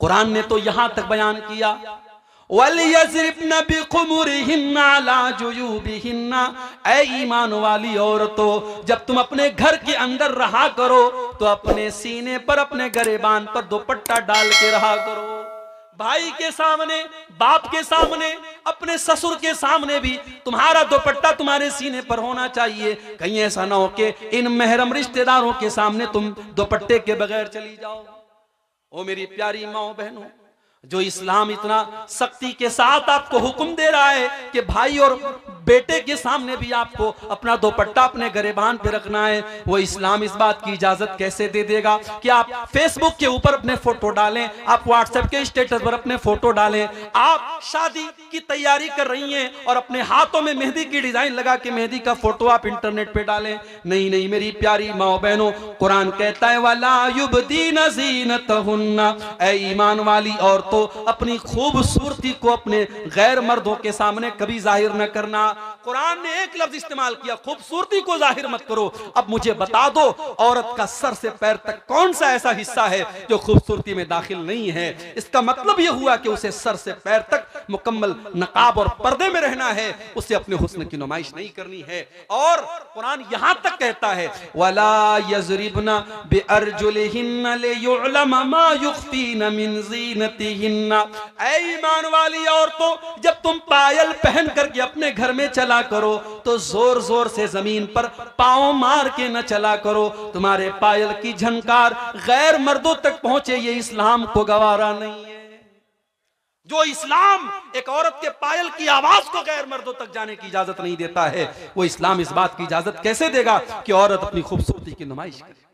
कुरान ने तो यहां तक बयान किया, वलियज़रिबन बिखुमुरिहिन्ना अला जुयूबिहिन्ना, ऐ ईमान वाली औरतों, जब तुम अपने घर के अंदर रहा करो तो अपने सीने पर, अपने गरेबान पर दुपट्टा डाल के रहा करो। भाई के सामने, बाप के सामने, अपने ससुर के सामने भी तुम्हारा दुपट्टा तुम्हारे सीने पर होना चाहिए। कहीं ऐसा ना हो कि इन महरम रिश्तेदारों के सामने तुम दुपट्टे के बगैर चली जाओ। ओ मेरी प्यारी माओ बहनों, जो इस्लाम इतना सख्ती के साथ आपको हुक्म दे रहा है कि भाई और बेटे के सामने भी आपको अपना दुपट्टा अपने गरेबान पे रखना है, वो इस्लाम इस बात की इजाजत कैसे दे देगा कि आप फेसबुक के ऊपर अपने फोटो डालें, आप व्हाट्सएप के स्टेटस पर अपने फोटो डालें, आप शादी की तैयारी कर रही हैं और अपने हाथों में मेहंदी की डिजाइन लगा के मेहंदी का फोटो आप इंटरनेट पे डालें। नहीं नहीं मेरी प्यारी माओ बहनों, कुरान कहता है वला युबदीना ज़ीनतहुन्ना, ऐ ईमान वाली औरतों, अपनी खूबसूरती को अपने गैर मर्दों के सामने कभी जाहिर न करना। कुरान ने एक लफ्ज इस्तेमाल किया, खूबसूरती को जाहिर मत करो। अब मुझे बता दो, औरत का सर से पैर तक कौन सा ऐसा हिस्सा है जो खूबसूरती में दाखिल नहीं है? इसका मतलब यह हुआ कि उसे सर से पैर तक मुकम्मल नकाब और पर्दे में रहना है, उसे अपने हुस्न की नुमाइश नहीं करनी है। और कुरान यहां तक कहता है वला यज़रिबना बिअरजुलिहिन्ना लियुअलम मा युख्फीना मिन ज़ीनतिहिन्ना, ऐ ईमान वाली औरतों, जब तुम पायल पहन करके अपने घर में चला करो तो जोर जोर से जमीन पर पांव मार के न चला करो। तुम्हारे पायल की झनकार गैर मर्दों तक पहुंचे, ये इस्लाम को गवारा नहीं है। जो इस्लाम एक औरत के पायल की आवाज को गैर मर्दों तक जाने की इजाजत नहीं देता है, वो इस्लाम इस बात की इजाजत कैसे देगा कि औरत अपनी खूबसूरती की नुमाइश करे?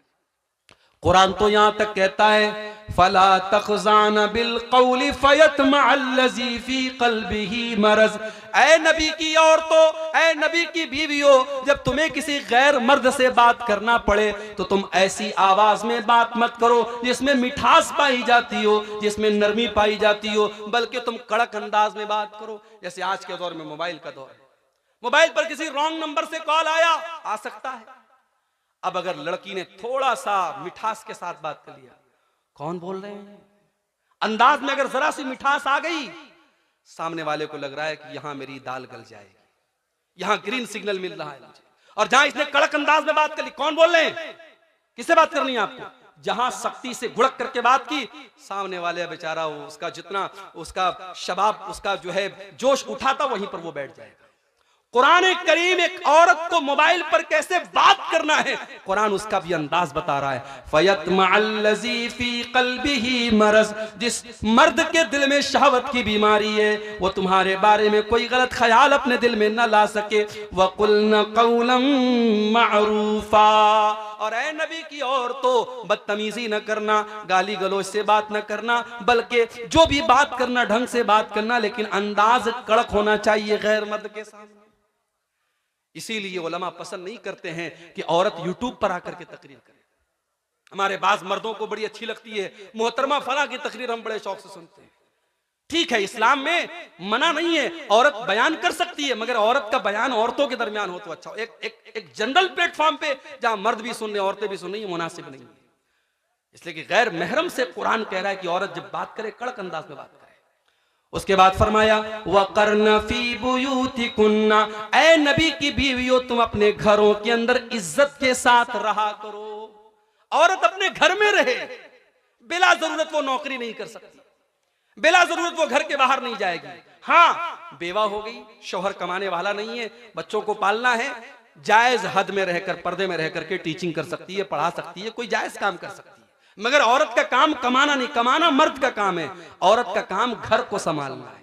कुरान तो यहां तक कहता है फला तखजान बिल कौली फयतमअल्लज़ी फी क़ल्बिही मरज़, ऐ नबी की औरतों, ऐ नबी की बीवियों, जब तुम्हें किसी गैर मर्द से बात करना पड़े तो तुम ऐसी आवाज में बात मत करो जिसमें मिठास पाई जाती हो, जिसमें नरमी पाई जाती हो, बल्कि तुम कड़क अंदाज में बात करो। जैसे आज के दौर में मोबाइल का दौर है, मोबाइल पर किसी रॉन्ग नंबर से कॉल आ सकता है। अब अगर लड़की ने थोड़ा सा मिठास के साथ बात कर लिया, कौन बोल रहे हैं, अंदाज में अगर जरा सी मिठास आ गई, सामने वाले को लग रहा है कि यहां मेरी दाल गल जाएगी, यहां ग्रीन सिग्नल मिल रहा है मुझे। और जहां इसने कड़क अंदाज में बात कर ली, कौन बोल रहे हैं, किससे बात करनी है आपको? जहां सख्ती से घुड़क करके बात की, सामने वाले बेचारा उसका जितना उसका शबाब, उसका जो है जोश उठा था, वहीं पर वो बैठ जाएगा। कुरान करीम एक औरत को मोबाइल पर कैसे बात करना है, कुरान उसका भी अंदाज बता रहा है। फयतमअल्लज़ी फी क़ल्बिही मरज़, जिस मर्द के दिल में शहवत की बीमारी है, वो तुम्हारे बारे में कोई गलत ख्याल अपने दिल में न ला सके। वक़ुल्न क़ौलन मअरूफ़ा, और ऐ नबी की औरतों, बदतमीजी न करना, गाली गलौज से बात न करना, बल्कि जो भी बात करना ढंग से बात करना, लेकिन अंदाज कड़क होना चाहिए गैर मर्द के सामने। इसीलिए उलमा पसंद नहीं करते हैं कि औरत यूट्यूब पर आकर के तकरीर करे। हमारे बाज मर्दों को बड़ी अच्छी लगती है, मोहतरमा फला की तकरीर हम बड़े शौक से सुनते हैं। ठीक है, इस्लाम में मना नहीं है, औरत बयान कर सकती है, मगर औरत का बयान औरतों के दरमियान हो तो अच्छा हो। एक जनरल प्लेटफॉर्म पे जहां मर्द भी सुन रहे हैं, औरतें भी सुन रही है, मुनासिब नहीं है। इसलिए कि गैर महरम से कुरान कह रहा है कि औरत जब बात करे कड़क अंदाज में बात करे। उसके बाद फरमाया वक़र्न फी बुयूतिकुन्ना, ऐ नबी की बीवियों, तुम अपने घरों के अंदर इज्जत के साथ रहा करो। औरत अपने घर में रहे, बिला जरूरत वो नौकरी नहीं कर सकती, बिला जरूरत वो घर के बाहर नहीं जाएगी। हाँ, बेवा हो गई, शौहर कमाने वाला नहीं है, बच्चों को पालना है, जायज हद में रहकर, पर्दे में रहकर के टीचिंग कर सकती है, पढ़ा सकती है, कोई जायज काम कर सकती है। मगर औरत का काम कमाना नहीं, कमाना मर्द का काम है, औरत का काम घर को संभालना है।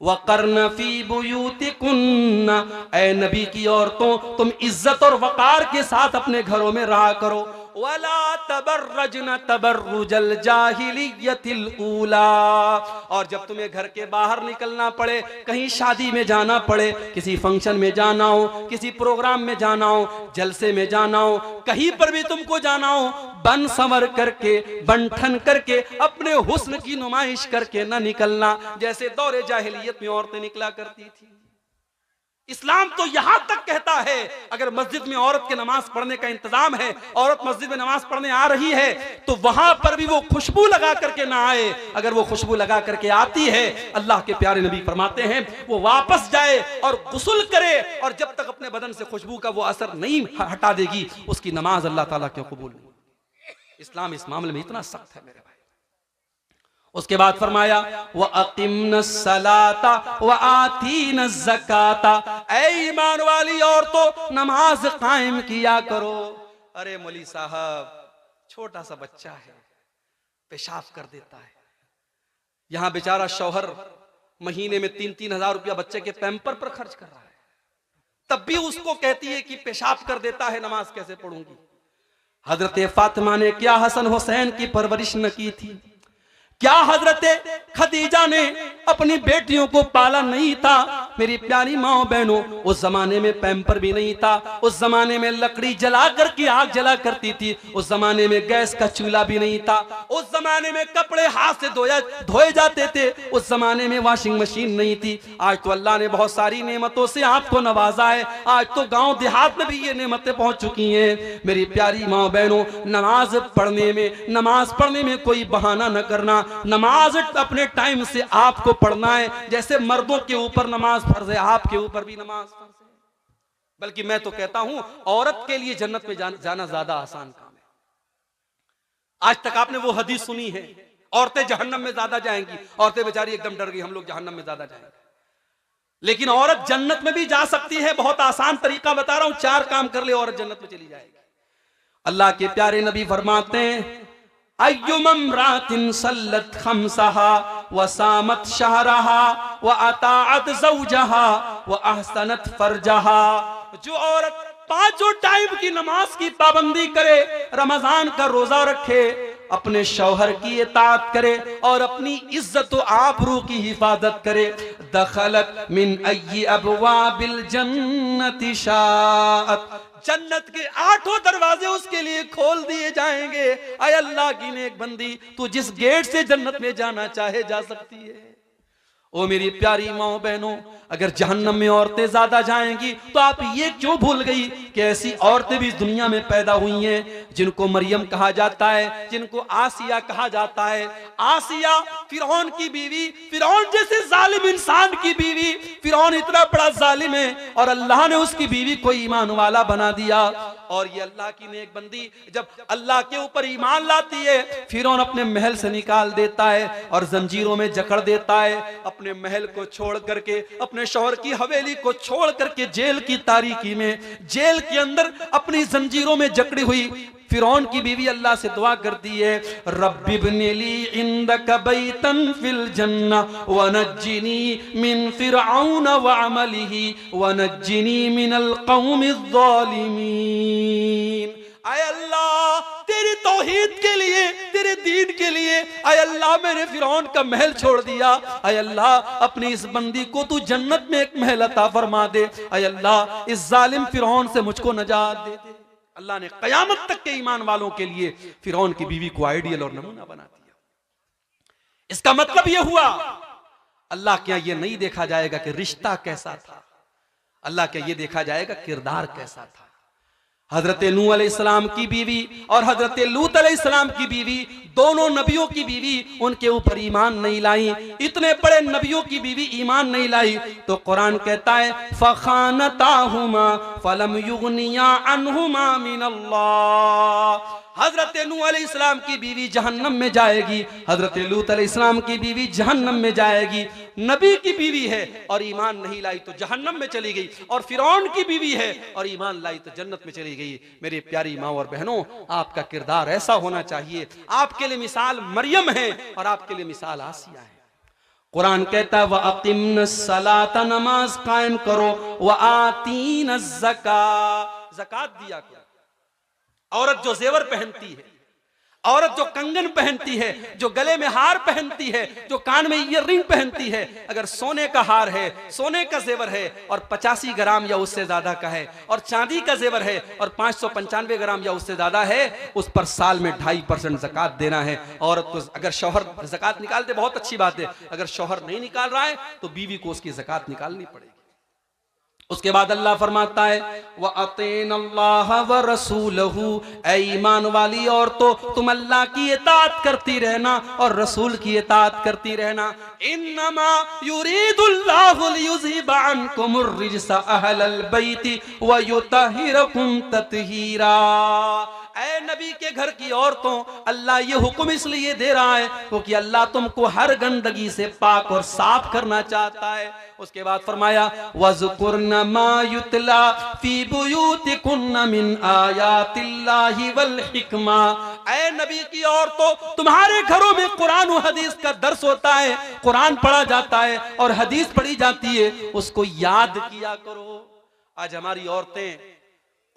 वक़र्न फी बुयूतिकुन्ना, ऐ नबी की औरतों, तुम इज्जत और वक़ार के साथ अपने घरों में रहा करो। वला तबर्रजन तबर्रुजल जाहिलियतिल ऊला, और जब तुम्हें घर के बाहर निकलना पड़े, कहीं शादी में जाना पड़े, किसी फंक्शन में जाना हो, किसी प्रोग्राम में जाना हो, जलसे में जाना हो, कहीं पर भी तुमको जाना हो, बन संवर करके, बंठन करके, अपने हुस्न की नुमाइश करके न निकलना, जैसे दौरे जाहिलियत में औरतें निकला करती थी। इस्लाम तो यहां तक कहता है अगर मस्जिद में औरत के नमाज पढ़ने का इंतजाम है, औरत मस्जिद में नमाज पढ़ने आ रही है, तो वहां पर भी वो खुशबू लगा करके ना आए। अगर वो खुशबू लगा करके आती है, अल्लाह के प्यारे नबी फरमाते हैं वो वापस जाए और गुस्ल करे, और जब तक अपने बदन से खुशबू का वो असर नहीं हटा देगी, उसकी नमाज अल्लाह ताला क्यों कबूल नहीं। इस्लाम इस मामले में इतना सख्त है मेरे भाई। उसके बाद फरमाया व अक़िम्नस सलाता व आतीनस ज़काता, ऐ ईमान वाली औरतों नमाज कायम किया करो। अरे मौली साहब, छोटा सा बच्चा है, पेशाब कर देता है, यहां बेचारा शौहर महीने में 3-3 हजार रुपया बच्चे के पैम्पर पर खर्च कर रहा है, तब भी उसको कहती है कि पेशाब कर देता है, नमाज कैसे पढ़ूंगी। हजरत फातिमा ने क्या हसन हुसैन की परवरिश न की थी? क्या हजरत खदीजा ने अपनी बेटियों को पाला नहीं था? मेरी प्यारी माओ बहनों, उस जमाने में पैम्पर भी नहीं था, उस जमाने में लकड़ी जला करके आग जला करती थी, उस जमाने में गैस का चूल्हा भी नहीं था, उस जमाने में कपड़े हाथ से धोए जाते थे, उस जमाने में वॉशिंग मशीन नहीं थी। आज तो अल्लाह ने बहुत सारी नेमतों से आपको नवाजा है, आज तो गांव देहात में भी ये नेमतें पहुंच चुकी हैं। मेरी प्यारी माओ बहनों, नमाज पढ़ने में कोई बहाना न करना। नमाज अपने टाइम से आपको पढ़ना है, जैसे मर्दों के ऊपर नमाज फर्ज है, आपके ऊपर भी नमाज फर्ज है। बल्कि मैं तो कहता हूं औरत के लिए जन्नत में जाना ज्यादा आसान काम है। आज तक आपने वो हदीस सुनी है, औरतें जहन्नम में ज्यादा जाएंगी, औरतें बेचारी एकदम डर गई, हम लोग जहन्नम में ज्यादा जाएंगे। लेकिन औरत जन्नत में भी जा सकती है, बहुत आसान तरीका बता रहा हूं, 4 काम कर ले औरत जन्नत में चली जाएगी। अल्लाह के प्यारे नबी फरमाते हैं अय्युमम्रातिन सल्लत खम्सहा व सामत शहरहा व अताअत ज़ौजहा व अहसनत फरजहा, जो औरत 5 टाइम की नमाज की पाबंदी करे, रमजान का रोजा रखे, अपने शौहर की इताअत करे और अपनी इज्जत व आबरू की हिफाजत करे, दखलत मिन अय्यि अबवाबिल जन्नति शाअत, जन्नत के 8 दरवाजे उसके लिए खोल दिए जाएंगे। ऐ अल्लाह की नेक बंदी, तू जिस गेट से जन्नत में जाना चाहे जा सकती है। ओ मेरी प्यारी माओ बहनों, अगर जहन्नम में औरतें ज्यादा जाएंगी तो आप ये क्यों भूल गई कि ऐसी औरतें भी इस दुनिया में पैदा हुई हैं जिनको मरियम कहा जाता है, जिनको आसिया कहा जाता है। आसिया फिरौन की बीवी, फिरौन जैसे जालिम इंसान की बीवी। फिरौन इतना बड़ा जालिम है और अल्लाह ने उसकी बीवी को ईमान वाला बना दिया। और ये अल्लाह की नेक बंदी जब अल्लाह के ऊपर ईमान लाती है, फिरौन अपने महल से निकाल देता है और जंजीरों में जकड़ देता है। अपने महल को छोड़ करके, अपने शौहर की हवेली को छोड़ करके जेल की तारीकी में, जेल के अंदर अपनी जंजीरों में जकड़ी हुई फिरौन की बीवी अल्लाह से दुआ करती है, रब्बि इब्नि ली इंदक बैतन फिल जन्नह व नज्जिनी मिन फिरऔन व अमलिही व नज्जिनी मिनल कौमिज़ ज़ालिमीन। आय अल्लाह, तेरी तौहीद के लिए, तेरे दीन के लिए, आय अल्लाह मैंने फिरौन का महल छोड़ दिया। आय अल्लाह, अपनी इस बंदी को तू जन्नत में एक महल अता फरमा दे। आय अल्लाह, इस जालिम फिरौन से मुझको नजात दे दे। अल्लाह ने कयामत तक के ईमान वालों के लिए फिरौन की बीवी को आइडियल और नमूना बना दिया। इसका मतलब यह हुआ, अल्लाह के यहां यह नहीं देखा जाएगा कि रिश्ता कैसा था, अल्लाह के यह देखा जाएगा किरदार कैसा था। हजरत नूह अलैहिस्सलाम की बीवी और हजरत लूत अलैहिस्सलाम की बीवी, दोनों नबियों की बीवी उनके ऊपर ईमान नहीं लाई। इतने बड़े नबियों की बीवी ईमान नहीं लाई तो कुरान कहता है फखानताहुमा फलम युगनिया अन्हुमा मिनल्लाह। हजरत नूह अलैहिस्सलाम की बीवी जहन्नम में जाएगी, हजरत लूत अलैहिस्सलाम की बीवी जहन्नम में जाएगी। नबी की बीवी है और ईमान नहीं लाई तो जहन्नम में चली गई, और फिरौन की बीवी है और ईमान लाई तो जन्नत में चली गई। मेरी प्यारी माँ और बहनों, आपका किरदार ऐसा होना चाहिए। आपके लिए मिसाल मरियम है और आपके लिए मिसाल आसिया है। कुरान कहता है व अक़िम्नस सलाता, नमाज कायम करो, व आतीनस ज़कात, ज़कात दिया करो। औरत जो जेवर पहनती है, औरत जो कंगन पहनती है, जो गले में हार पहनती है, जो कान में ईयररिंग पहनती है, अगर सोने का हार है, सोने का जेवर है और 85 ग्राम या उससे ज्यादा का है, और चांदी का जेवर है और 595 ग्राम या उससे ज्यादा है, उस पर साल में 2.5% ज़कात देना है। औरत को अगर शौहर ज़कात निकालते बहुत अच्छी बात है, अगर शौहर नहीं निकाल रहा है तो बीवी को उसकी ज़कात निकालनी पड़ेगी। उसके बाद अल्लाह फरमाता है व अतीनल्लाह व रसूलहू, ऐ ईमान वाली औरतों तुम अल्लाह की इताअत करती रहना और रसूल की इताअत करती रहना। इन्नमा युरीदुल्लाहु लियुज़हिबा अन्कुमुर रिज्सा अहलल बैति व युतहिरकुम तत्हीरा। ऐ नबी के घर की औरतों, अल्लाह ये हुक्म इसलिए दे रहा है क्योंकि अल्लाह तुमको हर गंदगी से पाक और साफ करना चाहता है। उसके बाद फरमाया वज़कुरन मा युतला फी बुयूतिकुन्न मिन आयातिल्लाहि वल हिकमा। ऐ नबी की औरतों, तुम्हारे घरों में कुरान और हदीस का दर्स होता है, कुरान पढ़ा जाता है और हदीस पढ़ी जाती है, उसको याद किया करो। आज हमारी औरतें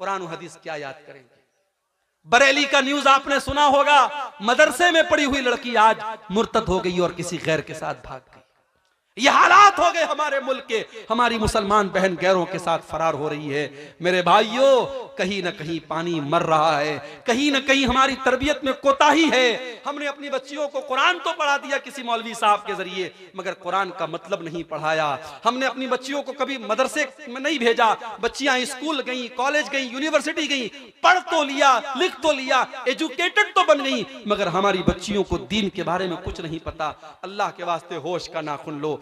कुरान और हदीस क्या याद करेंगी? बरेली का न्यूज आपने सुना होगा, मदरसे में पढ़ी हुई लड़की आज मुर्तद हो गई और किसी गैर के साथ भाग गई। ये हालात हो गए हमारे मुल्क के। हमारी मुसलमान बहन गैरों के साथ फरार हो रही है। मेरे भाइयों, कहीं ना कहीं पानी मर रहा है, कहीं ना कहीं हमारी तरबियत में कोताही है। हमने अपनी बच्चियों को कुरान तो पढ़ा दिया किसी मौलवी साहब के जरिए, मगर कुरान का मतलब नहीं पढ़ाया। हमने अपनी बच्चियों को कभी मदरसे में नहीं भेजा। बच्चियां स्कूल गई, कॉलेज गई, यूनिवर्सिटी गई, पढ़ तो लिया, लिख तो लिया, एजुकेटेड तो बन गई, मगर हमारी बच्चियों को दीन के बारे में कुछ नहीं पता। अल्लाह के वास्ते होश का नाखुन लो।